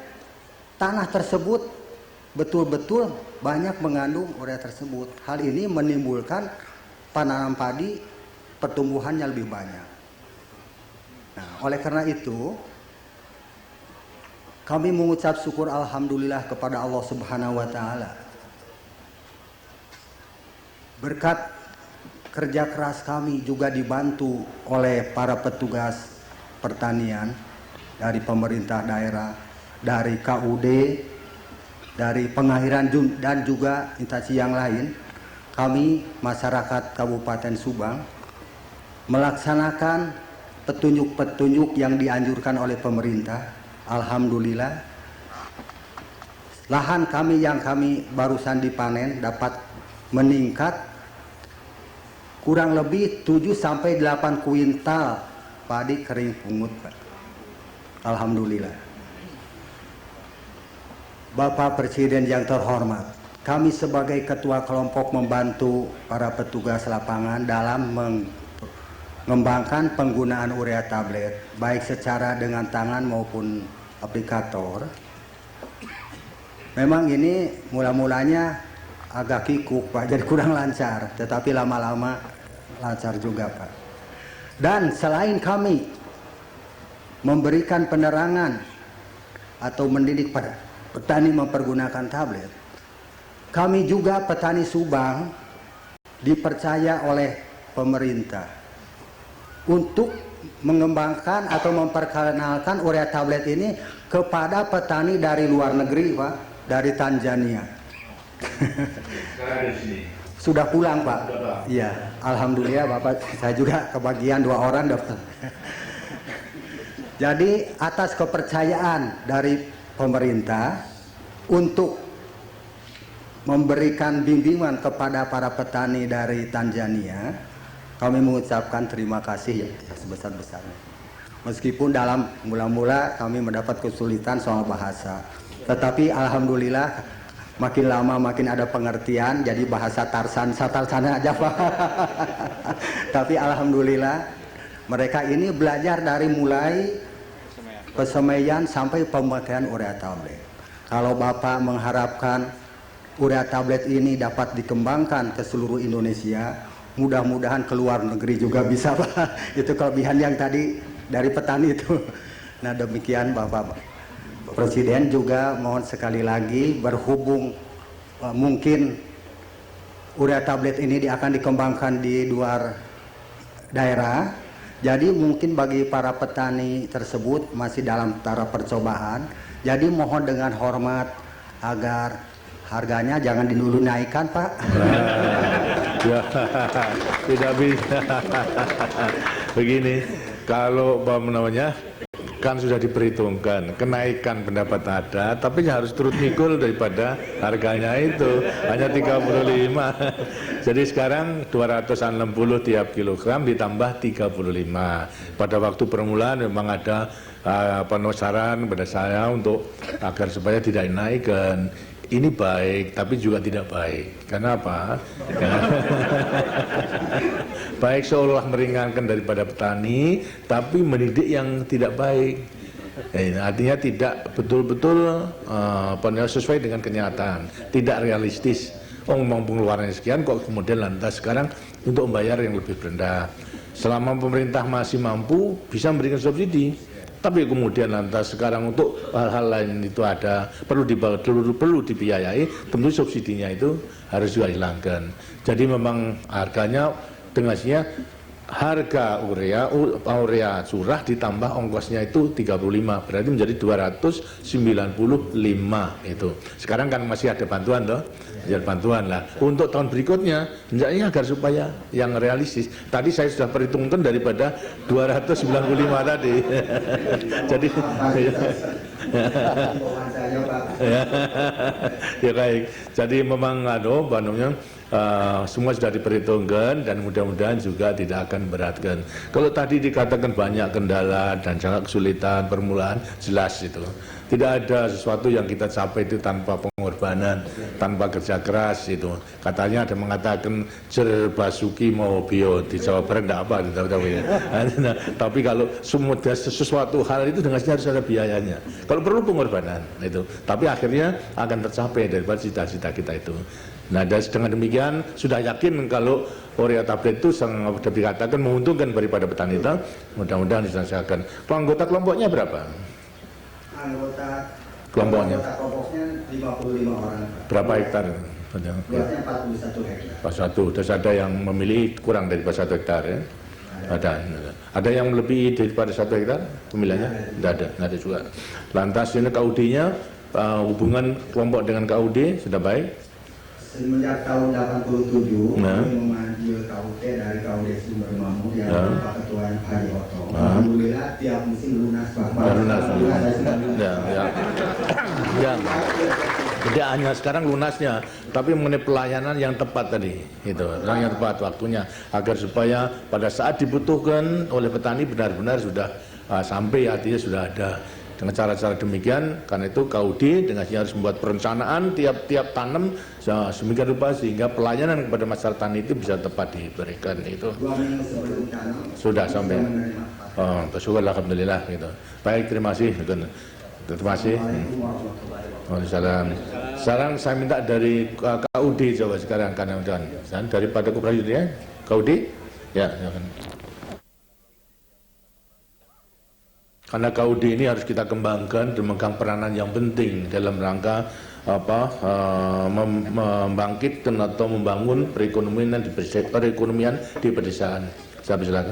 tanah tersebut betul-betul banyak mengandung urea tersebut. Hal ini menimbulkan penanam padi pertumbuhannya lebih banyak. Nah, oleh karena itu kami mengucap syukur alhamdulillah kepada Allah Subhanahu wa taala. Berkat kerja keras kami juga dibantu oleh para petugas pertanian dari pemerintah daerah, dari KUD, dari pengakhiran dan juga instansi yang lain. Kami masyarakat Kabupaten Subang melaksanakan petunjuk-petunjuk yang dianjurkan oleh pemerintah. Alhamdulillah lahan kami yang kami barusan dipanen dapat meningkat kurang lebih 7 sampai 8 kuintal padi kering pungut, Pak. Alhamdulillah. Bapak Presiden yang terhormat, kami sebagai ketua kelompok membantu para petugas lapangan dalam mengembangkan penggunaan urea tablet, baik secara dengan tangan maupun aplikator. Memang ini mula-mulanya agak kikuk, Pak, jadi kurang lancar, tetapi lama-lama lancar juga, Pak. Dan selain kami memberikan penerangan atau mendidik pada petani mempergunakan tablet, kami juga petani Subang dipercaya oleh pemerintah untuk mengembangkan atau memperkenalkan urea tablet ini kepada petani dari luar negeri, Pak, dari Tanzania. Sudah pulang, Pak. Iya, alhamdulillah Bapak, saya juga kebagian 2 orang dokter. Jadi atas kepercayaan dari pemerintah untuk memberikan bimbingan kepada para petani dari Tanzania, kami mengucapkan terima kasih ya sebesar-besarnya. Meskipun dalam mula-mula kami mendapat kesulitan soal bahasa, tetapi alhamdulillah makin lama makin ada pengertian, jadi bahasa Tarsana aja, Pak. Tapi alhamdulillah mereka ini belajar dari mulai pesemaian sampai pemakaian urea tablet. Kalau Bapak mengharapkan urea tablet ini dapat dikembangkan ke seluruh Indonesia, mudah-mudahan ke luar negeri juga bisa, Pak. Itu kelebihan yang tadi dari petani itu. Nah, demikian Bapak Presiden juga mohon sekali lagi, berhubung mungkin urea tablet ini akan dikembangkan di luar daerah, jadi mungkin bagi para petani tersebut masih dalam taraf percobaan. Jadi mohon dengan hormat agar harganya jangan dulu naikkan, Pak. Ya, tidak bisa. Begini, kalau namanya kan sudah diperhitungkan kenaikan pendapat ada, tapi harus turut mikul daripada harganya itu hanya 35. Jadi sekarang 260 tiap kilogram ditambah 35. Pada waktu permulaan memang ada saran pada saya untuk agar supaya tidak dinaikkan. Ini baik, tapi juga tidak baik. Karena apa? Baik seolah meringankan daripada petani, tapi mendidik yang tidak baik. Artinya tidak betul-betul sesuai dengan kenyataan, tidak realistis. Ngomong pengeluarannya sekian, kok kemudian lantas sekarang untuk membayar yang lebih rendah. Selama pemerintah masih mampu, bisa memberikan subsidi. Tapi kemudian lantas sekarang untuk hal-hal lain itu ada perlu dibiayai, tentu subsidinya itu harus juga hilangkan. Jadi memang harganya dengannya harga urea curah ditambah ongkosnya itu 35, berarti menjadi 295 itu. Sekarang kan masih ada bantuan toh, ada bantuan lah. Untuk tahun berikutnya hendaknya agar supaya yang realistis. Tadi saya sudah perhitungkan daripada 295 tadi. Jadi ya baik. Jadi memang semua sudah diperhitungkan dan mudah-mudahan juga tidak akan memberatkan. Kalau tadi dikatakan banyak kendala dan sangat kesulitan permulaan, jelas itu. Tidak ada sesuatu yang kita capai itu tanpa pengorbanan, tanpa kerja keras itu. Katanya ada mengatakan Jer Basuki mau bio di Jawa Barat tidak apa, tahu ya. Nah, tapi kalau sesuatu hal itu dengan harus ada biayanya. Kalau perlu pengorbanan itu, tapi akhirnya akan tercapai daripada cita-cita kita itu. Nah, dan dengan demikian sudah yakin kalau urea tablet itu sangat dikatakan menguntungkan daripada petani itu, mudah-mudahan diselesaikan. Anggota kelompoknya berapa? Kelompoknya 55 orang. Berapa hektar? Luasnya 41 hektar. 41. Terus ada yang memilih kurang daripada 1 hektar ya? Ada yang lebih daripada 1 hektar pemilihannya? Tidak ada juga. Lantas ini KUD-nya, hubungan kelompok dengan KUD sudah baik? Semenjak tahun 87, kami memanggil KUD dari KUD Sumber Mamuk yang Pak Ketua Haji Oto. Alhamdulillah tiap musim lunas, Pak. Lunas. Ya. Tidak hanya sekarang lunasnya, tapi mengenai pelayanan yang tepat tadi, itu, yang tepat waktunya, agar supaya pada saat dibutuhkan oleh petani benar-benar sudah sampai, artinya sudah ada. Dengan cara-cara demikian, karena itu KUD dengan harus membuat perencanaan tiap tanam sedemikian rupa sehingga pelayanan kepada masyarakat tani itu bisa tepat diberikan itu. 2 minggu sebelum tanam sudah sampai. Bersyukur alhamdulillah gitu. Baik, terima kasih. Terima kasih. Waalaikumsalam. Sekarang saya minta dari KUD coba sekarang karena daripada koperasi ya, KUD ya. Karena KUD ini harus kita kembangkan dan memegang peranan yang penting dalam rangka membangkitkan atau membangun perekonomian di pedesaan. Saya persilakan.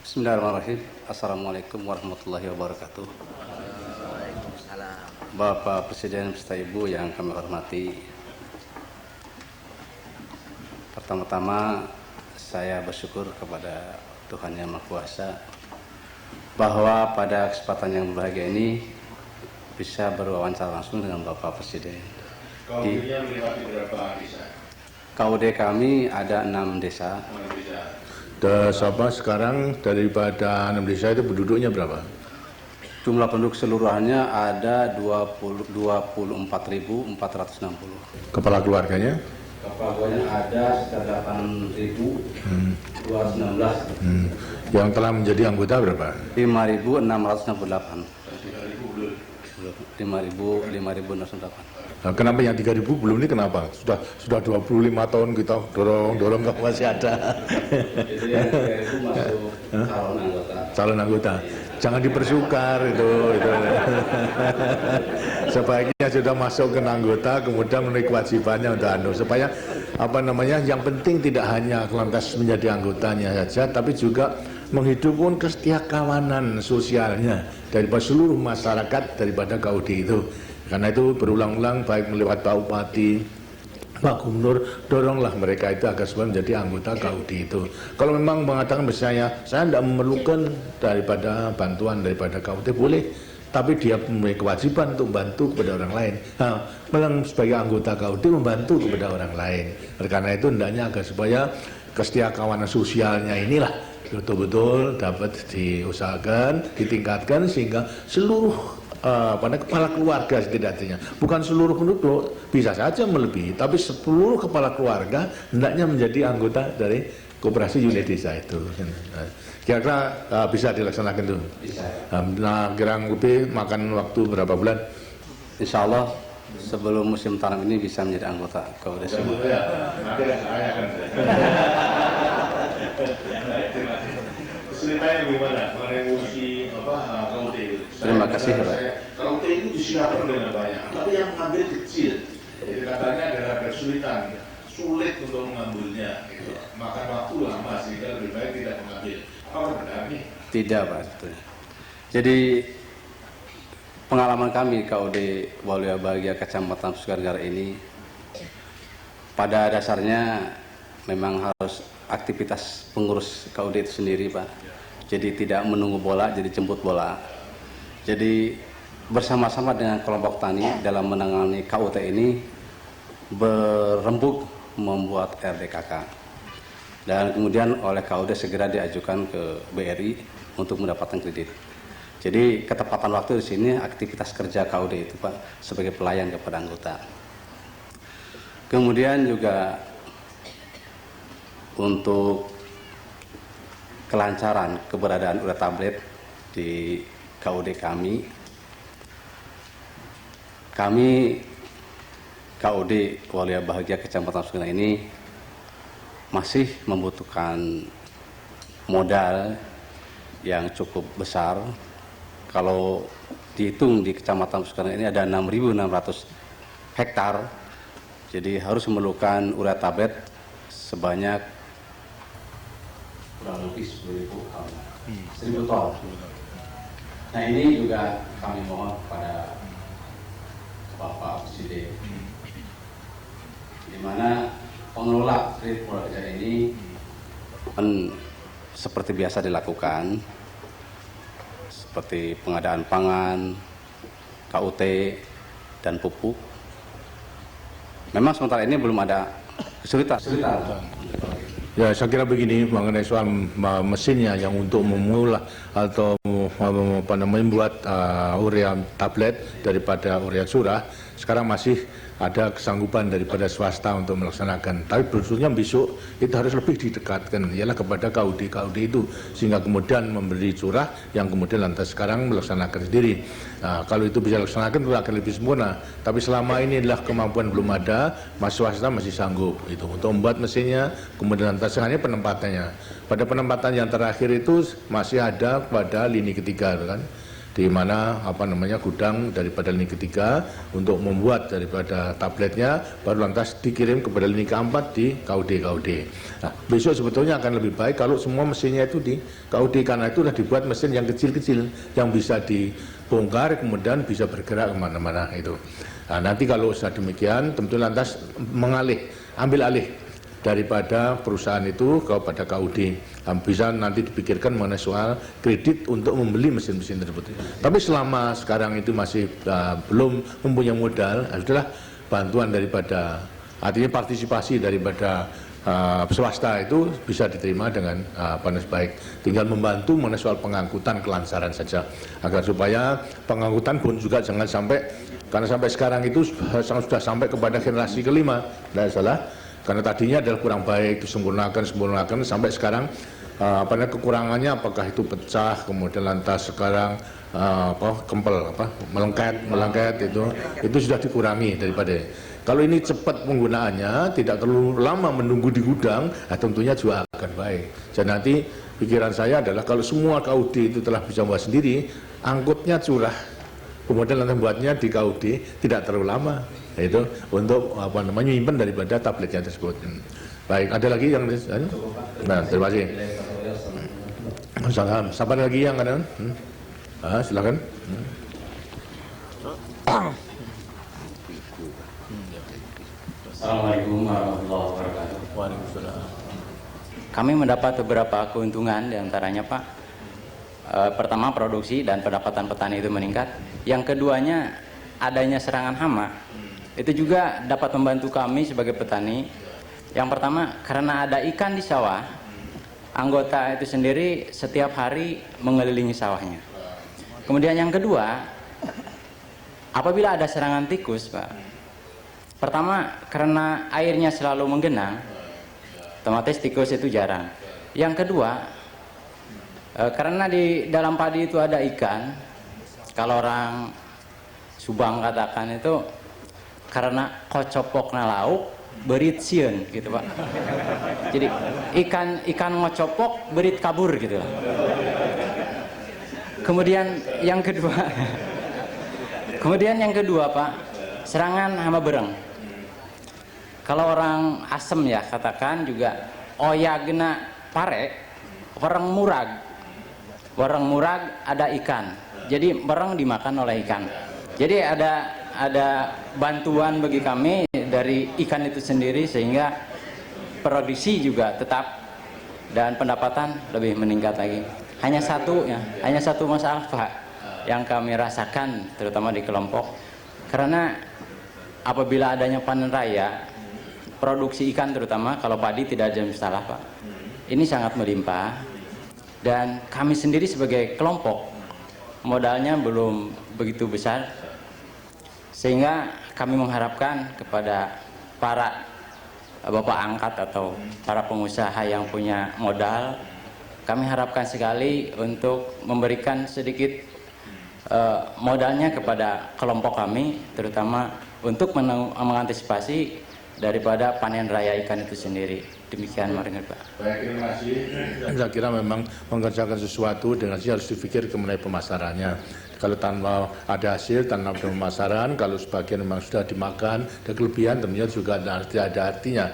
Bismillahirrahmanirrahim. Assalamualaikum warahmatullahi wabarakatuh. Bapak Presiden beserta Ibu yang kami hormati, pertama-tama saya bersyukur kepada Tuhan Yang Maha Kuasa bahwa pada kesempatan yang berbahagia ini bisa berwawancara langsung dengan Bapak Presiden. KUD-nya melewati berapa desa? KUD kami ada 6 desa. Sekarang daripada 6 desa itu penduduknya berapa? Jumlah penduduk seluruhnya ada 24.460. Kepala keluarganya? Kepala keluarganya ada sekitar 8.219. Yang telah menjadi anggota berapa? 5.668. 5.668. Nah, kenapa yang 3.000 belum ini kenapa? Sudah 25 tahun kita dorong kok masih ada. Itu yang 3.000 masuk calon anggota. Calon anggota. Jangan dipersukar itu. Sebaiknya sudah masuk ke anggota kemudian memenuhi kewajibannya untuk supaya yang penting tidak hanya lantas menjadi anggotanya saja tapi juga menghidupkan kesetiakawanan sosialnya daripada seluruh masyarakat daripada KUD itu. Karena itu berulang-ulang baik melewat Pak Bupati, Pak Gubernur, doronglah mereka itu agar supaya menjadi anggota KUD itu. Kalau memang mengatakan saya tidak memerlukan daripada bantuan daripada KUD, boleh. Tapi dia memiliki kewajiban untuk membantu kepada orang lain. Memang sebagai anggota KUD membantu kepada orang lain. Karena itu hendaknya agar supaya kesetiakawanan sosialnya inilah betul-betul dapat diusahakan, ditingkatkan sehingga seluruh kepala keluarga setidaknya, bukan seluruh penduduk, bisa saja melebihi, tapi seluruh kepala keluarga hendaknya menjadi anggota dari koperasi unit desa itu. Kira-kira bisa dilaksanakan itu? Bisa. Nah, kurang lebih makan waktu berapa bulan? Insya Allah sebelum musim tanam ini bisa menjadi anggota KUD semua. Ceritanya gimana mengenai fungsi KUD itu? Terima kasih, Pak. KUD itu disiapkan dengan banyak, tapi yang mengambil kecil. Jadi katanya ada kesulitan, sulit untuk mengambilnya. Gitu. Makan waktu lama sehingga lebih baik tidak mengambil. Apa benar nih? Tidak, Pak. Jadi pengalaman kami KUD Waluya Bahagia Kecamatan Sukanegara ini pada dasarnya memang harus aktivitas pengurus KUD itu sendiri, Pak. Jadi tidak menunggu bola, jadi jemput bola. Jadi bersama-sama dengan kelompok tani dalam menangani KUT ini berembuk membuat RDKK. Dan kemudian oleh KUD segera diajukan ke BRI untuk mendapatkan kredit. Jadi ketepatan waktu di sini aktivitas kerja KUD itu, Pak, sebagai pelayan kepada anggota. Kemudian juga untuk kelancaran keberadaan urea tablet di KUD kami KUD Waluya Bahagia Kecamatan Sukanegara ini masih membutuhkan modal yang cukup besar. Kalau dihitung di Kecamatan Sukanegara ini ada 6.600 hektar, jadi harus memerlukan urea tablet sebanyak kurang lebih 10.000 ton. Nah, ini juga kami mohon kepada Bapak Presiden, di mana pengelola kredit modal kerja ini seperti biasa dilakukan, seperti pengadaan pangan, KUT, dan pupuk. Memang sementara ini belum ada kesulitan. Ya, saya kira begini mengenai soal mesinnya yang untuk mengolah atau membuat urea tablet daripada urea curah, sekarang masih ada kesanggupan daripada swasta untuk melaksanakan. Tapi khususnya besok itu harus lebih didekatkan, ialah kepada KUD itu, sehingga kemudian memberi curah yang kemudian lantas sekarang melaksanakan sendiri. Nah, kalau itu bisa dilaksanakan itu akan lebih sempurna. Tapi selama ini adalah kemampuan belum ada, mas swasta masih sanggup itu untuk membuat mesinnya, kemudian lantas hanya penempatannya. Pada penempatan yang terakhir itu masih ada pada lini ketiga, kan, di mana gudang daripada lini ketiga untuk membuat daripada tabletnya, baru lantas dikirim kepada lini keempat di KUD. Nah, besok sebetulnya akan lebih baik kalau semua mesinnya itu di KUD, karena itu sudah dibuat mesin yang kecil-kecil yang bisa dibongkar kemudian bisa bergerak kemana-mana itu. Nah, nanti kalau sudah demikian tentu lantas ambil alih daripada perusahaan itu kepada KUD, bisa nanti dipikirkan mengenai soal kredit untuk membeli mesin-mesin tersebut. Tapi selama sekarang itu masih belum mempunyai modal, sudahlah bantuan daripada, artinya partisipasi daripada swasta itu bisa diterima dengan baik. Tinggal membantu mengenai soal pengangkutan kelancaran saja, agar supaya pengangkutan pun juga jangan sampai, karena sampai sekarang itu sudah sampai kepada generasi kelima, tidak salah. Karena tadinya adalah kurang baik, disempurnakan sampai sekarang kekurangannya apakah itu pecah, kemudian lantas sekarang kempel, melengket itu sudah dikurangi daripada. Kalau ini cepat penggunaannya, tidak terlalu lama menunggu di gudang, tentunya juga akan baik. Dan nanti pikiran saya adalah kalau semua KUD itu telah bisa buat sendiri, angkutnya curah, kemudian nanti buatnya di KUD tidak terlalu lama. Itu untuk menyimpan daripada tabletnya tersebut. Baik, ada lagi yang nah, terima kasih. Siapa lagi yang ada? Silakan. Assalamualaikum warahmatullahi wabarakatuh. Waalaikumsalam. Kami mendapat beberapa keuntungan, diantaranya Pak. Pertama, produksi dan pendapatan petani itu meningkat. Yang keduanya, adanya serangan hama. Itu juga dapat membantu kami sebagai petani. Yang pertama, karena ada ikan di sawah, anggota itu sendiri setiap hari mengelilingi sawahnya. Kemudian yang kedua, apabila ada serangan tikus, Pak, pertama karena airnya selalu menggenang, otomatis tikus itu jarang. Yang kedua, karena di dalam padi itu ada ikan, kalau orang Subang katakan itu, karena kocopokna lauk berit sieun gitu Pak. Jadi ikan ngocopok berit kabur gitu. Kemudian yang kedua Pak, serangan hama bereng. Kalau orang asem ya katakan juga oyagna pare, wareng murag ada ikan. Jadi bereng dimakan oleh ikan. Jadi ada bantuan bagi kami dari ikan itu sendiri, sehingga produksi juga tetap dan pendapatan lebih meningkat lagi. Hanya satu masalah Pak yang kami rasakan terutama di kelompok, karena apabila adanya panen raya, produksi ikan terutama kalau padi tidak ada masalah Pak, ini sangat melimpah, dan kami sendiri sebagai kelompok modalnya belum begitu besar, sehingga kami mengharapkan kepada para bapak angkat atau para pengusaha yang punya modal, kami harapkan sekali untuk memberikan sedikit modalnya kepada kelompok kami, terutama untuk mengantisipasi daripada panen raya ikan itu sendiri. Demikian mari Pak. Baik, terima kasih. Saya kira memang mengerjakan sesuatu dengan harus dipikir mengenai pemasarannya. Kalau tanpa ada hasil, tanpa ada pemasaran, kalau sebagian memang sudah dimakan, ada kelebihan, tentunya juga tidak ada artinya.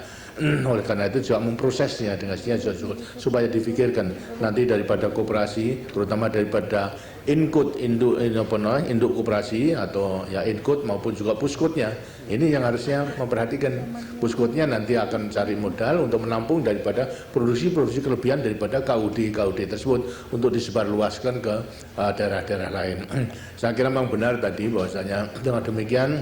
Oleh karena itu juga memprosesnya dengan juga supaya difikirkan nanti daripada koperasi, terutama daripada induk koperasi atau ya induk maupun juga puskutnya. Ini yang harusnya memperhatikan. Puskutnya nanti akan cari modal untuk menampung daripada produksi kelebihan daripada KUD tersebut untuk disebarluaskan ke daerah-daerah lain. Saya kira memang benar tadi bahwasanya dengan demikian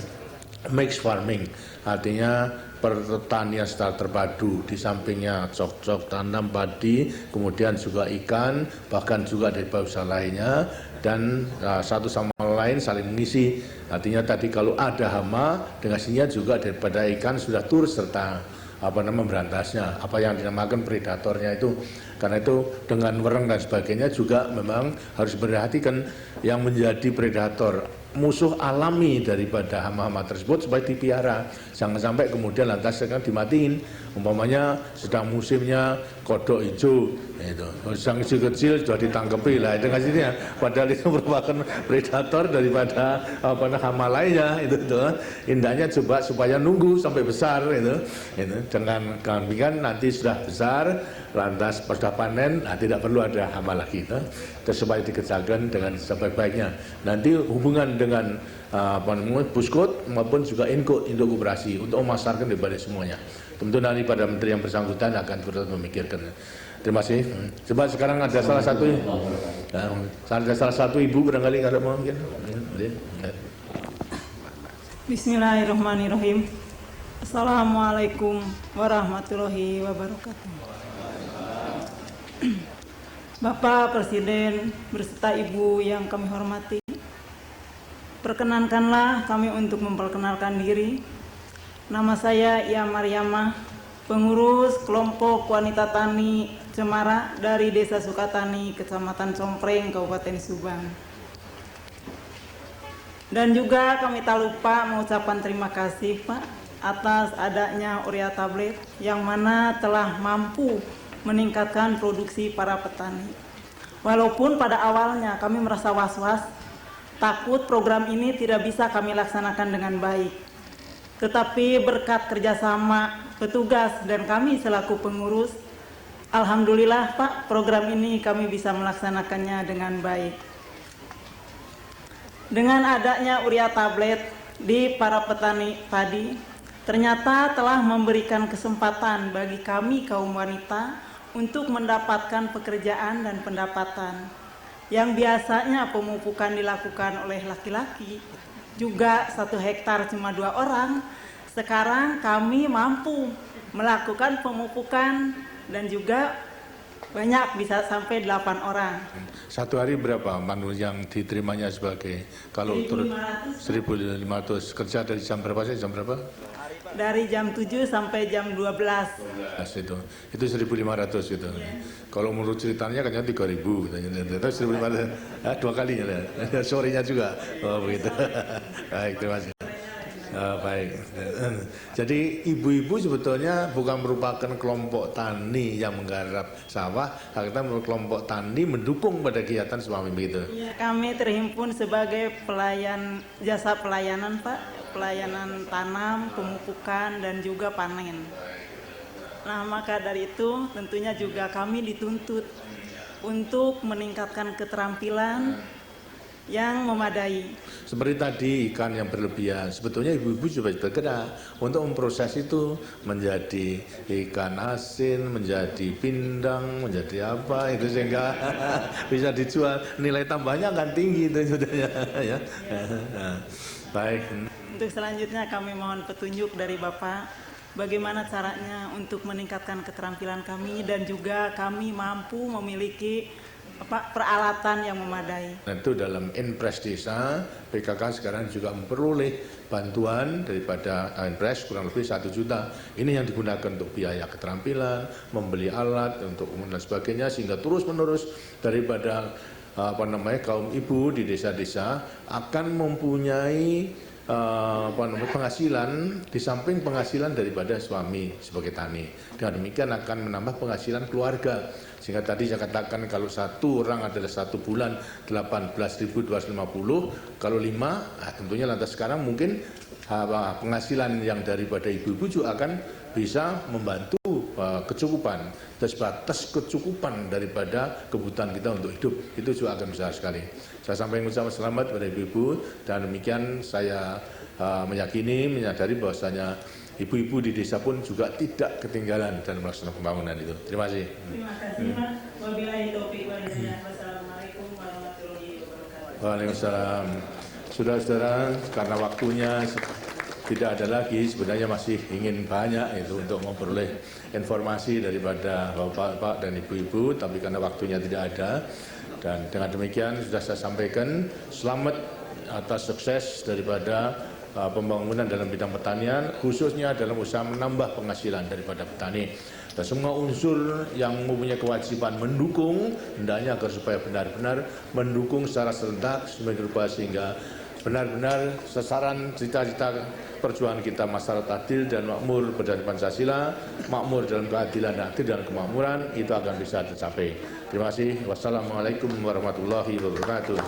mix farming, artinya pertanian secara terpadu, di sampingnya cocok tanam padi, kemudian juga ikan, bahkan juga dari usaha lainnya, dan satu sama lain saling mengisi. Artinya tadi kalau ada hama, dengan sininya juga daripada ikan sudah turut serta memberantasnya, apa yang dinamakan predatornya itu. Karena itu dengan wereng dan sebagainya juga memang harus diperhatikan yang menjadi predator, musuh alami daripada hama-hama tersebut supaya dipiara, jangan sampai kemudian lantas akan dimatiin Umpamanya sedang musimnya kodok hijau, itu sedang kecil-kecil sudah ditangkepi lah itu kasihnya. Padahal itu merupakan predator daripada hama lainnya itu. Indahnya coba supaya nunggu sampai besar itu dengan kambingan nanti sudah besar lantas pada panen, tidak perlu ada hama lagi itu. Terus supaya dikejarkan dengan sebaik-baiknya. Nanti hubungan dengan Puskot maupun juga induk koperasi untuk memasarkan di balik semuanya. Tentu nanti pada menteri yang bersangkutan akan terus memikirkan. Terima kasih. Coba sekarang ada salah satu ibu barangkali ada mau mungkin. Bismillahirrahmanirrahim. Assalamualaikum warahmatullahi wabarakatuh. Bapak Presiden berserta Ibu yang kami hormati, perkenankanlah kami untuk memperkenalkan diri. Nama saya Ia Maryamah, pengurus kelompok wanita tani Cemara dari Desa Sukatani, Kecamatan Compreng, Kabupaten Subang. Dan juga kami tak lupa mengucapkan terima kasih Pak atas adanya urea tablet yang mana telah mampu meningkatkan produksi para petani. Walaupun pada awalnya kami merasa was-was, takut program ini tidak bisa kami laksanakan dengan baik. Tetapi berkat kerjasama petugas dan kami selaku pengurus, alhamdulillah Pak, program ini kami bisa melaksanakannya dengan baik. Dengan adanya urea tablet di para petani padi, ternyata telah memberikan kesempatan bagi kami kaum wanita untuk mendapatkan pekerjaan dan pendapatan. Yang biasanya pemupukan dilakukan oleh laki-laki, juga 1 hektar cuma 2 orang, sekarang kami mampu melakukan pemupukan dan juga banyak bisa sampai 8 orang. Satu hari berapa manu yang diterimanya sebagai kalau 1.500 kerja dari jam berapa sih, jam berapa? Dari jam 7 sampai jam 12. Itu 1.500 gitu. Yeah. Kalau menurut ceritanya kan 3.000 gitu. Terus 1.500 2 kalinya lah. Sorenya juga. Oh begitu. Baik, terima kasih. Baik. Jadi ibu-ibu sebetulnya bukan merupakan kelompok tani yang menggarap sawah, kita merupakan kelompok tani mendukung pada kegiatan suami begitu. Ya, kami terhimpun sebagai jasa pelayanan Pak, pelayanan tanam, pemupukan dan juga panen. Nah, maka dari itu tentunya juga kami dituntut untuk meningkatkan keterampilan yang memadai. Seperti tadi ikan yang berlebihan, sebetulnya ibu-ibu juga bergerak untuk memproses itu menjadi ikan asin, menjadi pindang, menjadi apa itu sehingga bisa dijual, nilai tambahnya akan tinggi itu sebetulnya ya. Baik. Untuk selanjutnya kami mohon petunjuk dari Bapak bagaimana caranya untuk meningkatkan keterampilan kami dan juga kami mampu memiliki peralatan yang memadai. Itu dalam Inpres Desa, PKK sekarang juga memperoleh bantuan daripada Inpres kurang lebih 1 juta. Ini yang digunakan untuk biaya keterampilan, membeli alat untuk umum dan sebagainya, sehingga terus-menerus daripada kaum ibu di desa-desa akan mempunyai penghasilan di samping penghasilan daripada suami sebagai tani. Dengan demikian akan menambah penghasilan keluarga. Sehingga tadi saya katakan kalau 1 orang adalah 1 bulan 18.250, kalau 5 tentunya lantas sekarang mungkin penghasilan yang daripada ibu-ibu juga akan bisa membantu kecukupan, batas kecukupan daripada kebutuhan kita untuk hidup, itu juga akan besar sekali. Saya sampaikan ucapan selamat kepada ibu-ibu dan demikian saya menyadari bahwasanya ibu-ibu di desa pun juga tidak ketinggalan dalam melaksanakan pembangunan itu. Terima kasih. Terima kasih Pak. Wabillahi taufiq wal hidayah. Wassalamualaikum warahmatullahi wabarakatuh. Waalaikumsalam. Saudara-saudara, karena waktunya tidak ada lagi, sebenarnya masih ingin banyak itu untuk memperoleh informasi daripada bapak-bapak dan ibu-ibu, tapi karena waktunya tidak ada. Dan dengan demikian sudah saya sampaikan selamat atas sukses daripada pembangunan dalam bidang pertanian, khususnya dalam usaha menambah penghasilan daripada petani. Dan semua unsur yang mempunyai kewajiban mendukung, hendaknya agar supaya benar-benar mendukung secara serentak sehingga benar-benar sasaran cita-cita perjuangan kita masyarakat adil dan makmur berdasarkan Pancasila, makmur dalam keadilan, adil dan kemakmuran, itu akan bisa tercapai. Terima kasih. Wassalamualaikum warahmatullahi wabarakatuh.